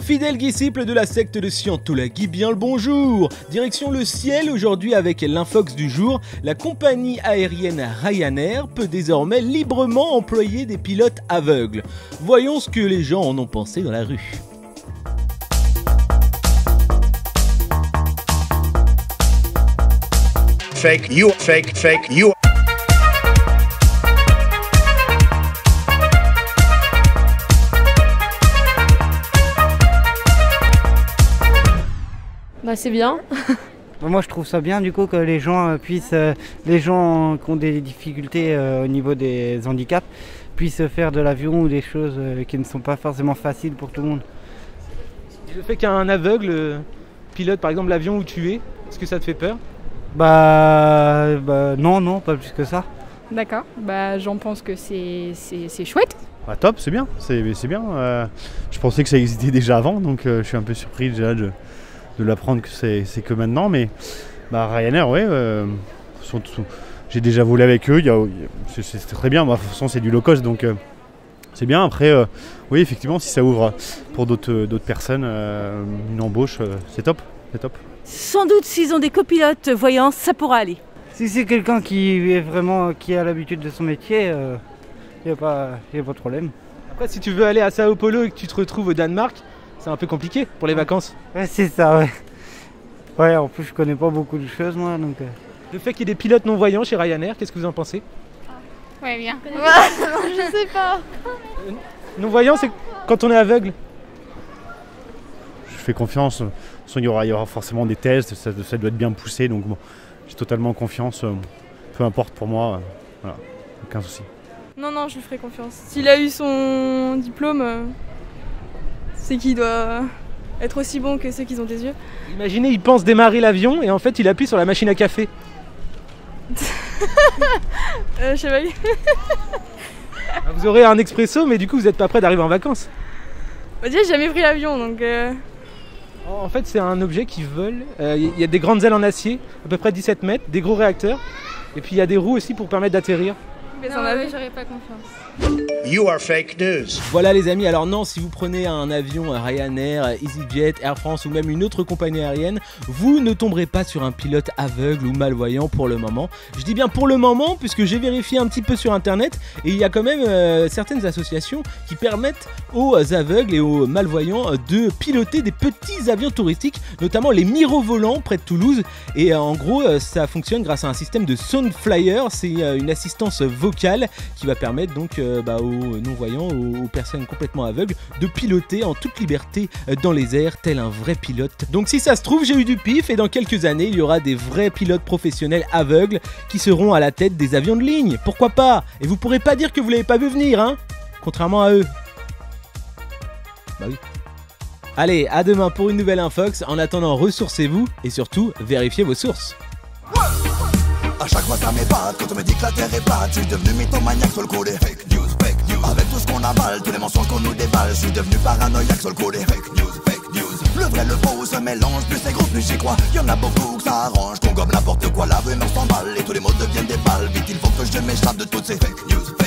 Fidèle disciple de la secte de Scientologie, bien le bonjour. Direction le ciel aujourd'hui avec l'infox du jour. La compagnie aérienne Ryanair peut désormais librement employer des pilotes aveugles. Voyons ce que les gens en ont pensé dans la rue. Fake you. Bah c'est bien. Moi je trouve ça bien du coup que les gens les gens qui ont des difficultés au niveau des handicaps puissent faire de l'avion ou des choses qui ne sont pas forcément faciles pour tout le monde. Le fait qu'un aveugle pilote par exemple l'avion où tu es, est-ce que ça te fait peur? Non, pas plus que ça. D'accord, bah j'en pense que c'est chouette. Bah top, c'est bien, c'est bien. Je pensais que ça existait déjà avant, donc je suis un peu surpris déjà de l'apprendre que c'est que maintenant, mais Ryanair, ouais, j'ai déjà volé avec eux, c'est très bien, de toute façon c'est du low cost, donc c'est bien. Après, oui, effectivement, si ça ouvre pour d'autres personnes, une embauche, c'est top. Sans doute s'ils ont des copilotes voyants, ça pourra aller. Si c'est quelqu'un qui a l'habitude de son métier, il n'y a pas de problème. Après, si tu veux aller à Sao Paulo et que tu te retrouves au Danemark, c'est un peu compliqué pour les vacances. Ouais, c'est ça, ouais. Ouais, en plus je connais pas beaucoup de choses moi, donc... Le fait qu'il y ait des pilotes non-voyants chez Ryanair, qu'est-ce que vous en pensez? Ouais, bien. Je sais pas. Non-voyant, c'est quand on est aveugle. Je fais confiance, de toute façon, il y aura forcément des tests, ça doit être bien poussé, donc bon, j'ai totalement confiance, peu importe pour moi, voilà, aucun souci. Non, je lui ferai confiance. S'il a eu son diplôme, c'est qu'il doit être aussi bon que ceux qui ont des yeux. Imaginez, il pense démarrer l'avion et en fait il appuie sur la machine à café. Je sais pas. Vous aurez un expresso, mais du coup vous n'êtes pas prêt d'arriver en vacances. Déjà j'ai jamais pris l'avion, donc... En fait c'est un objet qui vole, il y a des grandes ailes en acier, à peu près 17 mètres, des gros réacteurs, et puis il y a des roues aussi pour permettre d'atterrir. Mais Non, ouais, j'aurais pas confiance. You are fake news. Voilà les amis, alors non, si vous prenez un avion Ryanair, EasyJet, Air France ou même une autre compagnie aérienne, vous ne tomberez pas sur un pilote aveugle ou malvoyant pour le moment. Je dis bien pour le moment puisque j'ai vérifié un petit peu sur internet et il y a quand même certaines associations qui permettent aux aveugles et aux malvoyants de piloter des petits avions touristiques, notamment les mirovolants près de Toulouse, et en gros ça fonctionne grâce à un système de Sound Flyer, c'est une assistance vocale qui va permettre donc aux non-voyants, aux personnes complètement aveugles, de piloter en toute liberté dans les airs, tel un vrai pilote. Donc si ça se trouve, j'ai eu du pif et dans quelques années, il y aura des vrais pilotes professionnels aveugles qui seront à la tête des avions de ligne. Pourquoi pas? Et vous pourrez pas dire que vous l'avez pas vu venir, hein? Contrairement à eux. Bah oui. Allez, à demain pour une nouvelle Infox. En attendant, ressourcez-vous et surtout, vérifiez vos sources. À chaque fois ça m'épate quand on me dit que la terre est plate. Je suis devenu mythomaniaque sur le coup des fake news. Avec tout ce qu'on avale, tous les mensonges qu'on nous déballe, je suis devenu paranoïaque sur le coup des fake news. Le vrai, le faux se mélange, plus c'est gros, plus j'y crois. Y'en a beaucoup que ça arrange, qu'on gobe n'importe quoi, la rumeur s'emballe et tous les mots deviennent des balles. Vite il faut que je m'échappe de toutes ces fake news.